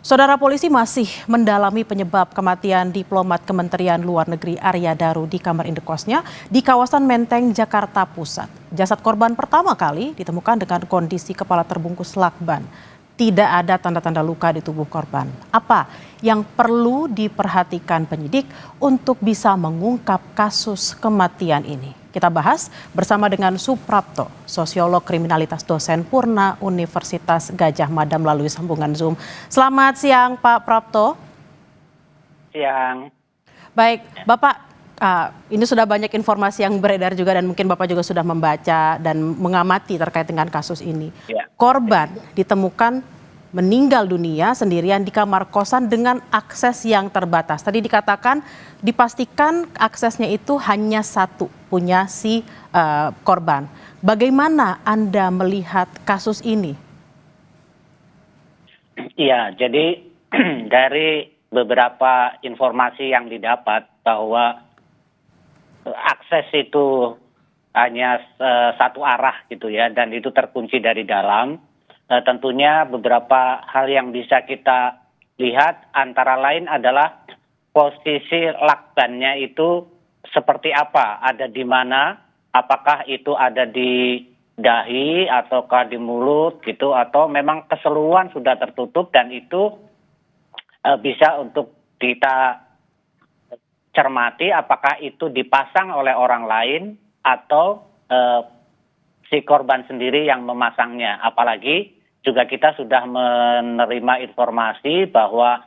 Saudara polisi masih mendalami penyebab kematian diplomat Kementerian Luar Negeri Arya Daru di kamar indekosnya di kawasan Menteng, Jakarta Pusat. Jasad korban pertama kali ditemukan dengan kondisi kepala terbungkus lakban. Tidak ada tanda-tanda luka di tubuh korban. Apa yang perlu diperhatikan penyidik untuk bisa mengungkap kasus kematian ini? Kita bahas bersama dengan Suprapto, sosiolog kriminalitas dosen Purna Universitas Gadjah Mada melalui sambungan Zoom. Selamat siang Pak Prapto. Siang. Baik, Bapak, ini sudah banyak informasi yang beredar juga dan mungkin Bapak juga sudah membaca dan mengamati terkait dengan kasus ini. Ya. Korban ditemukan meninggal dunia sendirian di kamar kosan dengan akses yang terbatas. Tadi dikatakan dipastikan aksesnya itu hanya satu, punya si korban. Bagaimana Anda melihat kasus ini? Iya, jadi dari beberapa informasi yang didapat bahwa akses itu hanya satu arah gitu ya, dan itu terkunci dari dalam. Tentunya beberapa hal yang bisa kita lihat antara lain adalah posisi lakbannya itu seperti apa, ada di mana, apakah itu ada di dahi ataukah di mulut gitu, atau memang keseluruhan sudah tertutup dan itu bisa untuk kita cermati apakah itu dipasang oleh orang lain atau si korban sendiri yang memasangnya. Apalagi juga kita sudah menerima informasi bahwa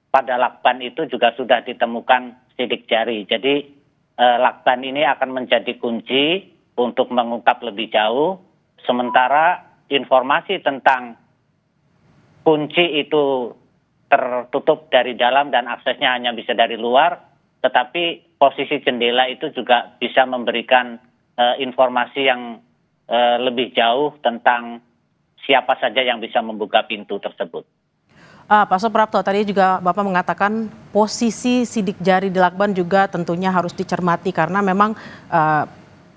pada lakban itu juga sudah ditemukan sidik jari. Jadi lakban ini akan menjadi kunci untuk mengungkap lebih jauh. Sementara informasi tentang kunci itu tertutup dari dalam dan aksesnya hanya bisa dari luar, tetapi posisi jendela itu juga bisa memberikan informasi yang lebih jauh tentang siapa saja yang bisa membuka pintu tersebut. Pak Suprapto, tadi juga Bapak mengatakan posisi sidik jari di lakban juga tentunya harus dicermati karena memang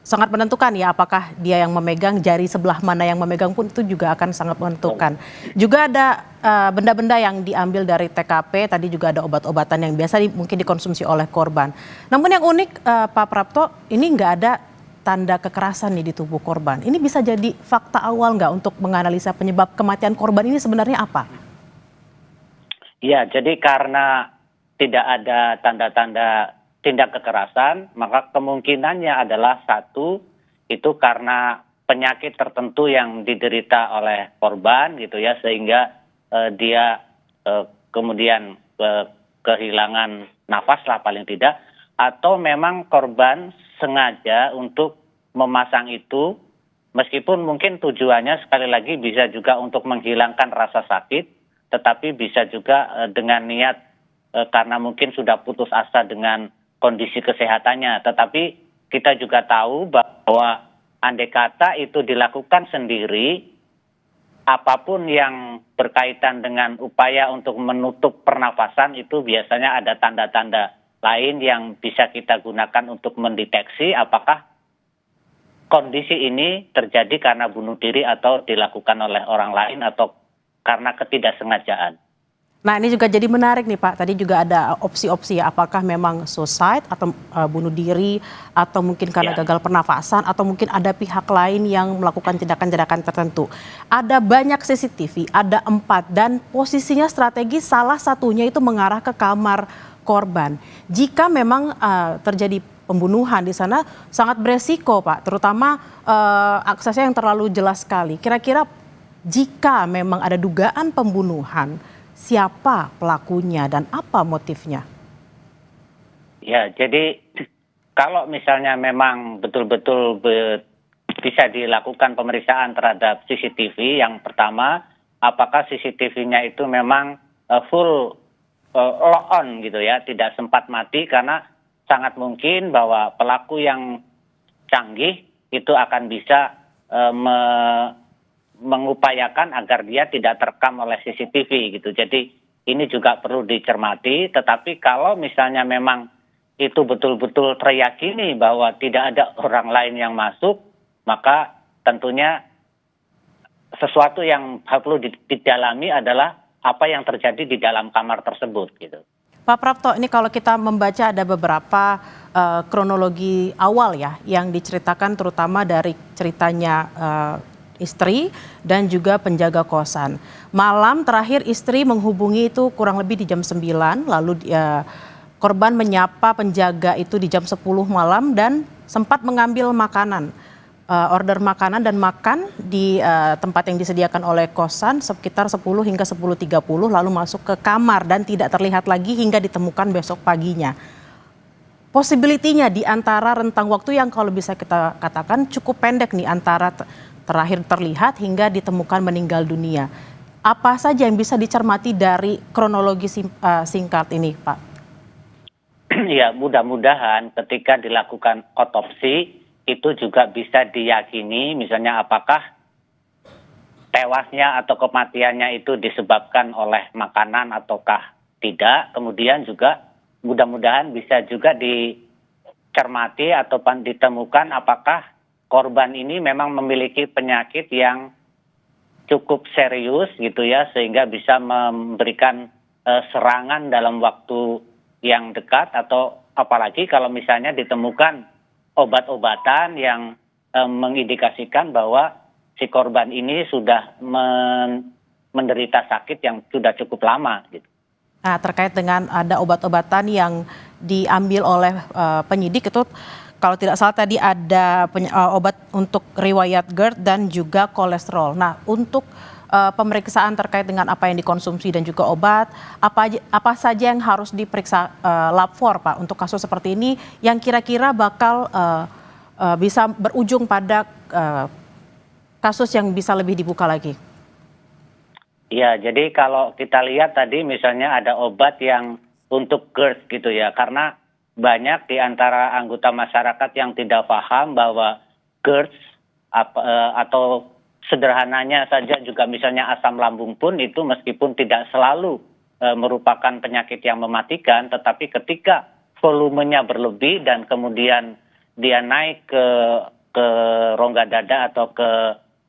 sangat menentukan ya apakah dia yang memegang, jari sebelah mana yang memegang pun itu juga akan sangat menentukan. Juga ada benda-benda yang diambil dari TKP, tadi juga ada obat-obatan yang biasa mungkin dikonsumsi oleh korban. Namun yang unik Pak Prapto, ini nggak ada tanda kekerasan nih di tubuh korban. Ini bisa jadi fakta awal nggak untuk menganalisa penyebab kematian korban ini sebenarnya apa? Ya, jadi karena tidak ada tanda-tanda tindak kekerasan, maka kemungkinannya adalah satu, itu karena penyakit tertentu yang diderita oleh korban gitu ya, sehingga dia kemudian kehilangan nafas lah paling tidak, atau memang korban sengaja untuk memasang itu, meskipun mungkin tujuannya sekali lagi bisa juga untuk menghilangkan rasa sakit, tetapi bisa juga dengan niat karena mungkin sudah putus asa dengan kondisi kesehatannya. Tetapi kita juga tahu bahwa andai kata itu dilakukan sendiri, apapun yang berkaitan dengan upaya untuk menutup pernafasan itu biasanya ada tanda-tanda lain yang bisa kita gunakan untuk mendeteksi apakah kondisi ini terjadi karena bunuh diri atau dilakukan oleh orang lain atau karena ketidaksengajaan. Nah ini juga jadi menarik nih Pak, tadi juga ada opsi-opsi ya, apakah memang suicide atau bunuh diri atau mungkin karena gagal pernafasan atau mungkin ada pihak lain yang melakukan tindakan-tindakan tertentu. Ada banyak CCTV, ada 4 dan posisinya strategis, salah satunya itu mengarah ke kamar korban. Jika memang terjadi pembunuhan di sana sangat beresiko Pak, terutama aksesnya yang terlalu jelas sekali. Kira-kira jika memang ada dugaan pembunuhan, siapa pelakunya dan apa motifnya? Ya, jadi kalau misalnya memang betul-betul bisa dilakukan pemeriksaan terhadap CCTV, yang pertama, apakah CCTV-nya itu memang full lock on gitu ya, tidak sempat mati, karena sangat mungkin bahwa pelaku yang canggih itu akan bisa mengupayakan agar dia tidak terekam oleh CCTV gitu. Jadi ini juga perlu dicermati, tetapi kalau misalnya memang itu betul-betul teriyakini bahwa tidak ada orang lain yang masuk, maka tentunya sesuatu yang perlu didalami adalah apa yang terjadi di dalam kamar tersebut gitu. Pak Prapto, ini kalau kita membaca ada beberapa kronologi awal ya yang diceritakan terutama dari ceritanya istri dan juga penjaga kosan. Malam terakhir istri menghubungi itu kurang lebih di jam 9, lalu korban menyapa penjaga itu di jam 10 malam dan sempat mengambil makanan. Order makanan dan makan di tempat yang disediakan oleh kosan sekitar 10 hingga 10.30 lalu masuk ke kamar dan tidak terlihat lagi hingga ditemukan besok paginya. Possibility-nya di antara rentang waktu yang kalau bisa kita katakan cukup pendek nih antara terakhir terlihat hingga ditemukan meninggal dunia. Apa saja yang bisa dicermati dari kronologi singkat ini, Pak? Ya, mudah-mudahan ketika dilakukan otopsi itu juga bisa diyakini misalnya apakah tewasnya atau kematiannya itu disebabkan oleh makanan ataukah tidak. Kemudian juga mudah-mudahan bisa juga dicermati atau ditemukan apakah korban ini memang memiliki penyakit yang cukup serius gitu ya sehingga bisa memberikan serangan dalam waktu yang dekat, atau apalagi kalau misalnya ditemukan obat-obatan yang mengindikasikan bahwa si korban ini sudah menderita sakit yang sudah cukup lama gitu. Nah, terkait dengan ada obat-obatan yang diambil oleh penyidik itu kalau tidak salah tadi ada obat untuk riwayat GERD dan juga kolesterol. Nah, untuk pemeriksaan terkait dengan apa yang dikonsumsi dan juga obat, apa saja yang harus diperiksa lab-4, Pak, untuk kasus seperti ini yang kira-kira bakal bisa berujung pada kasus yang bisa lebih dibuka lagi? Ya, jadi kalau kita lihat tadi misalnya ada obat yang untuk GERD gitu ya, karena banyak di antara anggota masyarakat yang tidak paham bahwa GERD atau sederhananya saja juga misalnya asam lambung pun itu meskipun tidak selalu merupakan penyakit yang mematikan, tetapi ketika volumenya berlebih dan kemudian dia naik ke rongga dada atau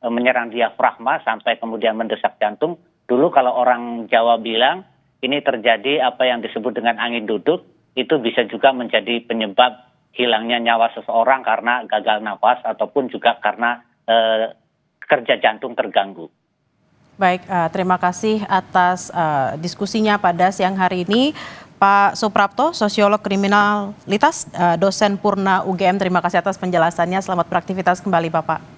menyerang diafragma sampai kemudian mendesak jantung, dulu kalau orang Jawa bilang ini terjadi apa yang disebut dengan angin duduk, itu bisa juga menjadi penyebab hilangnya nyawa seseorang karena gagal nafas ataupun juga karena kerja jantung terganggu. Baik, terima kasih atas diskusinya pada siang hari ini. Pak Suprapto, sosiolog kriminalitas, dosen Purna UGM, terima kasih atas penjelasannya. Selamat beraktivitas kembali, Bapak.